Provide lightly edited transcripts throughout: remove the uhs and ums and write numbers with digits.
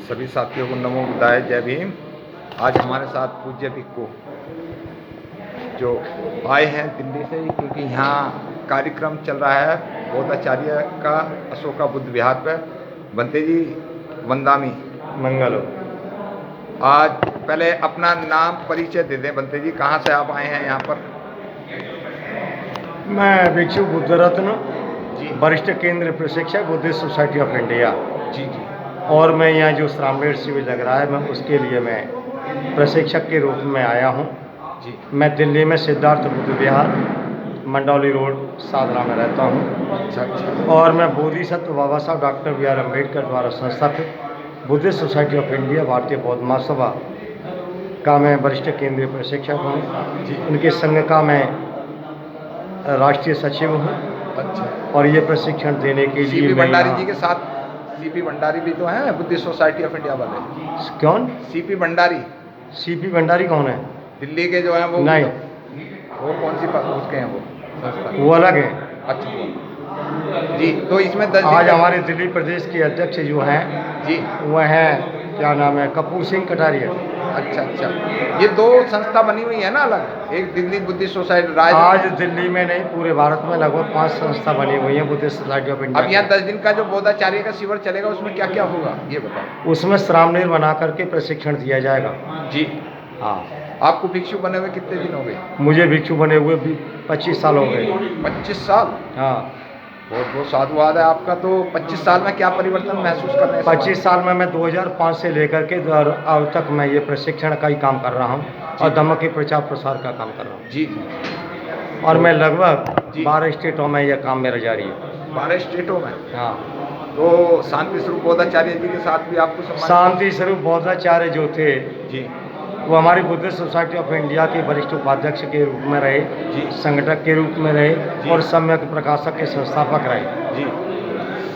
सभी साथियों को नमो बुद्धाय, जय भीम। आज हमारे साथ पूज्य भिक्खु जो आए हैं दिल्ली से ही, क्योंकि यहाँ कार्यक्रम चल रहा है बौद्धाचार्य का अशोका बुद्ध विहार पर। बनते जी वंदामी मंगलो। आज पहले अपना नाम परिचय दे दें। बनते जी, कहाँ से आप आए हैं यहाँ पर? मैं भिक्षु बुद्ध रत्न जी, वरिष्ठ केंद्रीय प्रशिक्षक बुद्धिस्ट सोसाइटी ऑफ इंडिया। जी जी। और मैं यहाँ जो श्रामणेर शिविर लग रहा है, मैं उसके लिए मैं प्रशिक्षक के रूप में आया हूँ। जी, मैं दिल्ली में सिद्धार्थ बुद्ध विहार मंडौली रोड साधना में रहता हूँ। अच्छा अच्छा। और मैं बोधिसत्व बाबा साहब डॉक्टर बी आर अम्बेडकर द्वारा संस्थापित बुद्धिस्ट सोसाइटी ऑफ इंडिया भारतीय बौद्ध महासभा का मैं वरिष्ठ केंद्रीय प्रशिक्षक हूँ। जी, उनके संघ का मैं राष्ट्रीय सचिव हूँ। अच्छा। और ये प्रशिक्षण देने के लिए सीपी मैं भंडारी जी के साथ, सीपी भंडारी भी तो हैं बुद्धिस्ट सोसाइटी ऑफ इंडिया वाले। कौन? सीपी भंडारी, सीपी भंडारी कौन है? दिल्ली के जो हैं वो। नहीं, वो कौन सी उसके हैं वो संस्था? वो अलग है। अच्छा जी। तो इसमें 10 आज हमारे दिल्ली प्रदेश के अध्यक्ष जो हैं जी, वो हैं, क्या नाम है, कपूर सिंह कटारिया। अच्छा अच्छा। ये दो संस्था बनी हुई है ना अलग, एक दिल्ली बुद्धिस्ट सोसाइटी राज। आज दिल्ली में नहीं, पूरे भारत में लगभग 5 संस्था बनी हुई है बुद्धिस्ट सोसाइटी ऑफ इंडिया। अब यहाँ 10 दिन का जो बौद्धाचार्य का शिविर चलेगा उसमें क्या क्या होगा ये बताओ। उसमें श्रामणेर बना करके प्रशिक्षण दिया जाएगा। जी हाँ। आपको भिक्षु बने हुए कितने दिन हो गए? मुझे भिक्षु बने हुए 25 साल हो गए। 25 साल? हाँ। बहुत बहुत साधुवाद है आपका। तो 25 साल में क्या परिवर्तन महसूस कर रहे हैं? 25 साल में मैं 2005 से लेकर के अब तक मैं ये प्रशिक्षण का ही काम कर रहा हूँ और धम्म के प्रचार प्रसार का काम कर रहा हूँ। जी। और मैं लगभग जी। 12 स्टेटों में यह काम मेरा जारी है। 12 स्टेटों में? हाँ। तो शांति स्वरूप बौद्धाचार्य जी के साथ भी आपको सम्मान? शांति स्वरूप बौद्धाचार्य जो थे जी, वो हमारी बुद्धिस्ट सोसाइटी ऑफ इंडिया के वरिष्ठ उपाध्यक्ष के रूप में रहे, जी, संगठक के रूप में रहे जी। और सम्यक प्रकाशक के संस्थापक रहे। जी,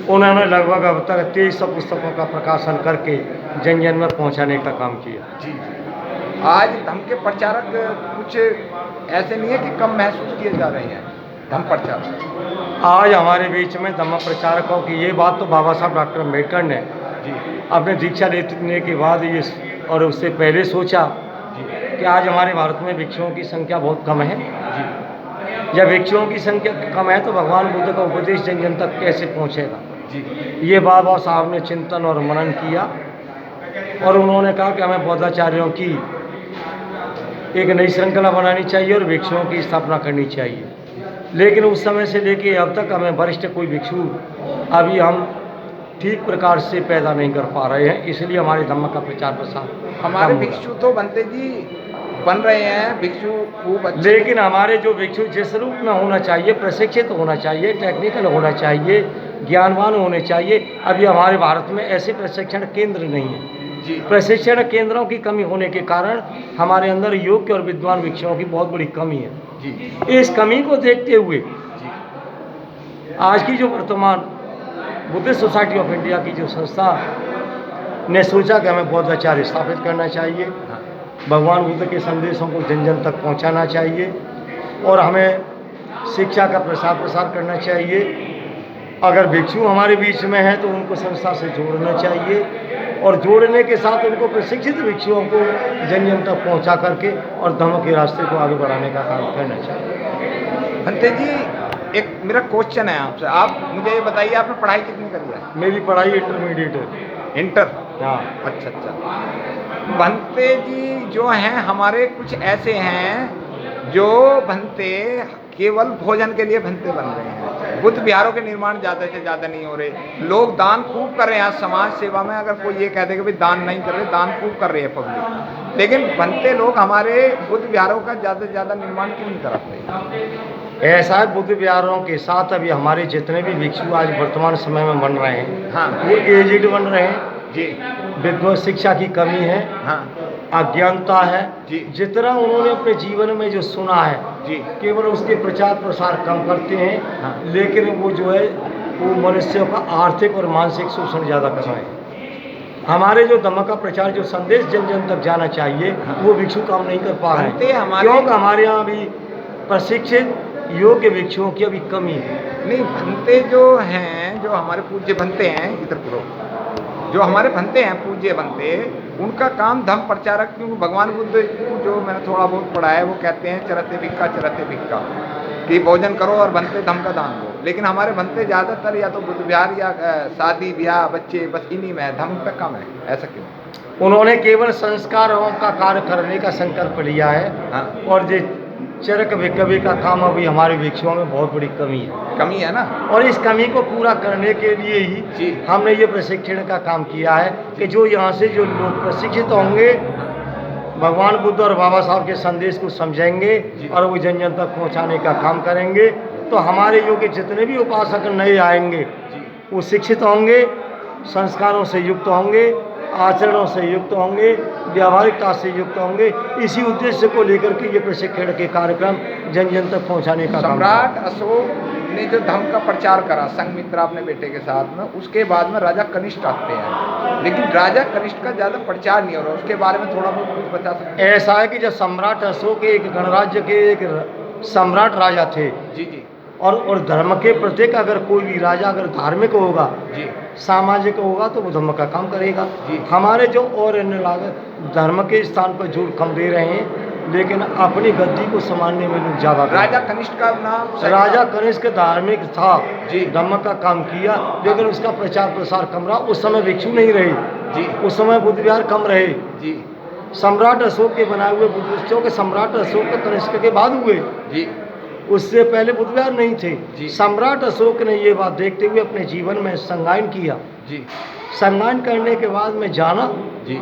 उन्होंने लगभग अब तक 2300 पुस्तकों का प्रकाशन करके जन जन में पहुंचाने का काम किया। जी। आज धम्म के प्रचारक कुछ ऐसे नहीं है कि कम महसूस किए जा रहे हैं धम्म प्रचारक? आज हमारे बीच में धम्म प्रचारकों की ये बात तो बाबा साहब डॉक्टर अम्बेडकर ने जी, अपने दीक्षा लेने के बाद ये और उससे पहले सोचा जी, कि आज हमारे भारत में भिक्षुओं की संख्या बहुत कम है। जी, जब भिक्षुओं की संख्या कम है तो भगवान बुद्ध का उपदेश जन जन तक कैसे पहुंचेगा? जी, ये बाबा साहब ने चिंतन और मनन किया और उन्होंने कहा कि हमें बौद्धाचार्यों की एक नई श्रृंखला बनानी चाहिए और भिक्षुओं की स्थापना करनी चाहिए। लेकिन उस समय से लेके अब तक हमें वरिष्ठ कोई भिक्षु अभी हम ठीक प्रकार से पैदा नहीं कर पा रहे हैं, इसलिए हमारे धम्म का प्रचार प्रसार हमारे कम हो भिक्षु तो बनते जी बन रहे हैं, भिक्षु खूब रहा। अच्छे। लेकिन हमारे जो भिक्षु जिस रूप में होना चाहिए, प्रशिक्षित होना चाहिए, टेक्निकल होना चाहिए, ज्ञानवान होने चाहिए, अभी हमारे भारत में ऐसे प्रशिक्षण केंद्र नहीं है। जी, प्रशिक्षण केंद्रों की कमी होने के कारण हमारे अंदर योग्य और विद्वान भिक्षुओं की बहुत बड़ी कमी है। जी, इस कमी को देखते हुए जी, आज की जो वर्तमान बुद्धिस्ट सोसाइटी ऑफ इंडिया की जो संस्था ने सोचा कि हमें बौद्धाचार्य स्थापित करना चाहिए, हाँ, भगवान बुद्ध के संदेशों को जन जन तक पहुंचाना चाहिए और हमें शिक्षा का प्रसार करना चाहिए। अगर भिक्षु हमारे बीच में हैं तो उनको संस्था से जोड़ना चाहिए और जोड़ने के साथ उनको प्रशिक्षित भिक्षुओं को जन जन तक पहुँचा करके और धम्म के रास्ते को आगे बढ़ाने का काम करना चाहिए। बनते जी एक मेरा क्वेश्चन है आपसे। आप मुझे ये बताइए, आपने पढ़ाई कितनी करी है? मेरी पढ़ाई इंटरमीडिएट है। इंटर? हाँ। अच्छा अच्छा। बनते जी जो हैं हमारे कुछ ऐसे हैं जो बनते केवल भोजन के लिए बनते बन रहे हैं। बुद्ध विहारों के निर्माण ज़्यादा से ज़्यादा नहीं हो रहे। लोग दान खूब कर रहे हैं। आज समाज सेवा में अगर कोई ये कह दे कि भाई दान नहीं कर रहे, दान खूब कर रहे हैं पब्लिक, लेकिन बनते लोग हमारे बुद्ध विहारों का ज़्यादा से ज़्यादा निर्माण क्यों नहीं कराते? ऐसा है, बुद्ध विहारों के साथ अभी हमारे जितने भी भिक्षु आज वर्तमान समय में बन रहे हैं, हाँ, वो एजिड बन रहे हैं। जी, विद्वत शिक्षा की कमी है, हाँ, अज्ञानता है। जी, जितना उन्होंने अपने जीवन में जो सुना है जी, केवल उसके प्रचार प्रसार कम करते हैं। हाँ, लेकिन वो जो है वो मनुष्यों का आर्थिक और मानसिक शोषण ज़्यादा कर रहे हैं। हमारे जो धम्म का प्रचार जो संदेश जन जन तक जाना चाहिए, हाँ, वो भिक्षु काम नहीं कर पा रहे बनते हैं हमारे क्योंकि हमारे यहाँ अभी प्रशिक्षित योग्य भिक्षुओं की अभी कमी है। नहीं। बनते जो हैं, जो हमारे पूज्य बनते हैं, इधर करो, जो हमारे बनते हैं पूज्य बनते, उनका काम धर्म प्रचारक, क्योंकि भगवान बुद्ध को जो मैंने थोड़ा बहुत पढ़ा है वो कहते हैं चरते भिक्खा कि भोजन करो और बनते धर्म का दान दो। लेकिन हमारे बनते ज़्यादातर या तो बुद्ध विहार या शादी ब्याह बच्चे बस इन्हीं में है, धर्म पे कम है। ऐसा क्यों? उन्होंने केवल संस्कारों का कार्य करने का संकल्प लिया है। हाँ, और जो चरक भिक्षुवी का काम अभी हमारे भिक्षुओं में बहुत बड़ी कमी है ना। और इस कमी को पूरा करने के लिए जी। ही हमने ये प्रशिक्षण का काम किया है कि जो यहाँ से जो लोग प्रशिक्षित होंगे भगवान बुद्ध और बाबा साहब के संदेश को समझेंगे और वो जन जन तक पहुँचाने का काम करेंगे, तो हमारे योग्य जितने भी उपासक नए आएंगे वो शिक्षित होंगे, संस्कारों से युक्त होंगे, आचरणों से युक्त होंगे, व्यावहारिकता से युक्त होंगे। इसी उद्देश्य को लेकर के ये प्रशिक्षण के कार्यक्रम जन जन तक पहुँचाने का काम। सम्राट अशोक ने जो धर्म का प्रचार करा संघमित्रा अपने बेटे के साथ में, उसके बाद में राजा कनिष्ठ आते हैं, लेकिन राजा कनिष्ठ का ज़्यादा प्रचार नहीं हो रहा। उसके बारे में थोड़ा बहुत कुछ बता सकते हैं? ऐसा है कि जब सम्राट अशोक एक गणराज्य के एक सम्राट राजा थे जी। और धर्म के प्रत्येक अगर कोई भी राजा अगर धार्मिक होगा जी, सामाजिक होगा तो वो धर्म का काम करेगा। जी। हमारे जो और अन्य लागत धर्म के स्थान पर जोर कम दे रहे हैं, लेकिन अपनी गद्दी को संभालने में लोग ज़्यादा। राजा कनिष्ठ का नाम राजा कनिष्ठ धार्मिक था जी, धर्म का काम किया, लेकिन उसका प्रचार प्रसार कम रहा। उस समय भिक्षु नहीं रहे जी, उस समय बुद्ध विहार कम रहे जी। सम्राट अशोक के बनाए हुए बुद्ध विहारों के सम्राट अशोक के कनिष्ठ के बाद हुए, जी, उससे पहले बुद्ध विहार नहीं थे। जी। सम्राट अशोक ने ये बात देखते हुए अपने जीवन में संज्ञान किया। जी, संज्ञान करने के बाद में जाना जी,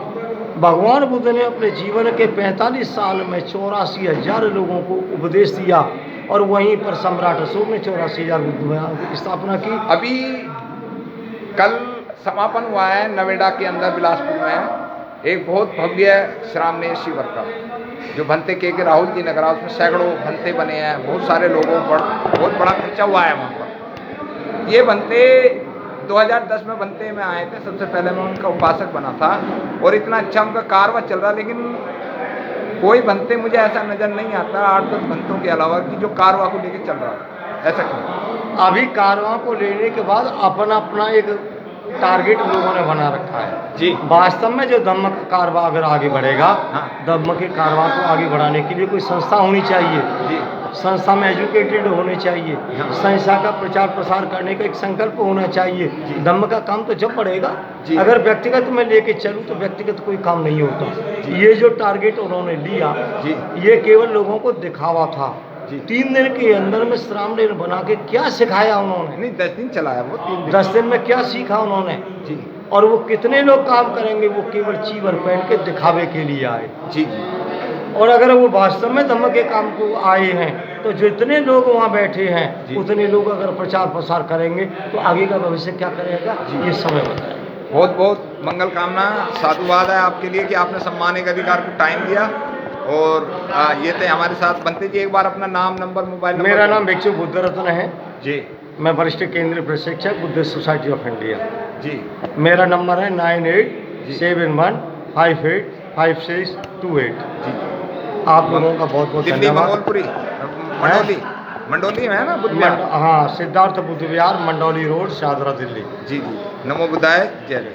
भगवान बुद्ध ने अपने जीवन के 45 साल में 84,000 लोगों को उपदेश दिया और वहीं पर सम्राट अशोक ने 84,000 बुद्ध विहार की स्थापना की। अभी कल समापन हुआ है नोएडा के अंदर बिलासपुर में एक बहुत भव्य श्रामणेर शिविर का, जो भंते के राहुल जी ने करा। उसमें सैकड़ों भंते बने हैं, बहुत सारे लोगों पर बहुत बड़ा खर्चा हुआ है वहाँ पर। ये भंते 2010 में भंते में आए थे, सबसे पहले मैं उनका उपासक बना था और इतना अच्छा उनका कारवा चल रहा, लेकिन कोई भंते मुझे ऐसा नज़र नहीं आता 8-10 भंतों के अलावा कि जो कारवा को लेके चल रहा है। ऐसा क्यों? अभी कारवां को लेने के बाद अपना अपना एक टारगेट लोगों ने बना रखा है जी। वास्तव में जो धम्म का कारवा अगर आगे बढ़ेगा, हाँ। धम्म के कारवा को आगे बढ़ाने के लिए कोई संस्था होनी चाहिए जी, संस्था में एजुकेटेड होने चाहिए, हाँ। संस्था का प्रचार प्रसार करने का एक संकल्प होना चाहिए। धम्म का काम तो जब बढ़ेगा, जी। अगर व्यक्तिगत में लेके चलूँ तो व्यक्तिगत कोई काम नहीं होता। ये जो टारगेट उन्होंने लिया जी, ये केवल लोगों को दिखावा था। जी। 3 दिन के अंदर में श्रामणेर बना के क्या सिखाया उन्होंने? नहीं 10 दिन चलाया वो, 3 दिन। 10 दिन में क्या सीखा उन्होंने? जी, और वो कितने लोग काम करेंगे? वो केवल चीवर पहन के दिखावे के लिए आए। जी, जी, और अगर वो वास्तव में धम्म के काम को आए हैं तो जितने लोग वहाँ बैठे हैं जी। उतने लोग अगर प्रचार प्रसार करेंगे तो आगे का भविष्य क्या करेगा ये समय बताएगा। बहुत बहुत मंगल कामना, साधुवाद है आपके लिए कि आपने सम्मान के अधिकार को टाइम दिया। और ये थे हमारे साथ बनते जी। एक बार अपना नाम, नंबर, मोबाइल नंबर। मेरा नाम भिक्षु बुद्ध रत्न है जी, मैं वरिष्ठ केंद्रीय प्रशिक्षक बुद्धिस्ट सोसाइटी ऑफ इंडिया। जी, मेरा नंबर है 9871585628। जी। आप लोगों का बहुत बहुत दिल्ली धन्यवाद। मंगोलपुरी मंडोली में है ना बुद्ध विहार? हाँ, सिद्धार्थ बुद्ध विहार, मंडौली रोड, शाहदरा, दिल्ली। जी, जी। नमो बुद्धाय, जय जय।